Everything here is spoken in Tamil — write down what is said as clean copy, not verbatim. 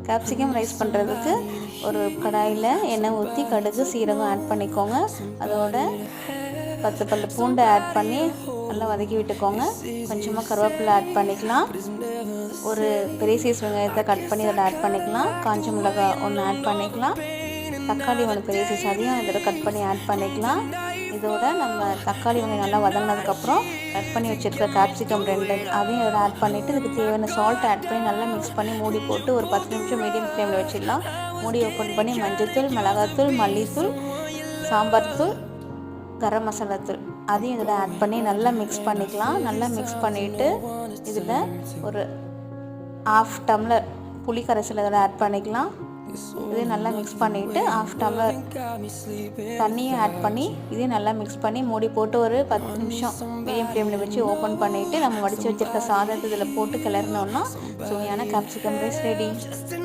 கேப்சிகம் ரைஸ் பண்ணுறதுக்கு ஒரு கடாயில் எண்ணெய் ஊற்றி கடுகு சீரகம் ஆட் பண்ணிக்கோங்க. அதோட 10 பல்லு பூண்டை ஆட் பண்ணி நல்லா வதக்கி விட்டுக்கோங்க. கொஞ்சமாக கருவேப்பிலை ஆட் பண்ணிக்கலாம். ஒரு பெரிய சைஸ் வெங்காயத்தை கட் பண்ணி அதில் ஆட் பண்ணிக்கலாம். காஞ்ச மிளகாய் 1 ஆட் பண்ணிக்கலாம். தக்காளி 1 பெரிய சைஸ் அதையும் இதோட கட் பண்ணி ஆட் பண்ணிக்கலாம். இதோட நம்ம தக்காளி வெங்காயம் நல்லா வதங்கினதுக்கப்புறம் கட் பண்ணி வச்சுருக்க கேப்சிகம் 2 அதையும் இதில் ஆட் பண்ணிவிட்டு இதுக்கு தேவையான சால்ட் ஆட் பண்ணி நல்லா மிக்ஸ் பண்ணி மூடி போட்டு ஒரு 10 நிமிஷம் மீடியம் ஃப்ளேமில் வச்சிடலாம். மூடி ஓப்பன் பண்ணி மஞ்சள்தூள், மிளகாத்தூள், மல்லித்தூள், சாம்பார் தூள், கரம் மசாலா தூள் அதையும் இதில் ஆட் பண்ணி நல்லா மிக்ஸ் பண்ணிக்கலாம். நல்லா மிக்ஸ் பண்ணிவிட்டு இதில் ஒரு 1/2 டம்ளர் புளி கரைசல் இதில் ஆட் பண்ணிக்கலாம். இதையும் நல்லா மிக்ஸ் பண்ணிவிட்டு 1/2 டம்ளர் தண்ணியும் ஆட் பண்ணி இதையும் நல்லா மிக்ஸ் பண்ணி மூடி போட்டு ஒரு 10 நிமிஷம் மீடியம் ஃப்ளேமில் வச்சு ஓப்பன் பண்ணிவிட்டு நம்ம வடித்து வச்சுருக்க சாதத்தை இதில் போட்டு கிளறினோன்னா சுவையான கேப்சிகம் ரைஸ் ரெடி.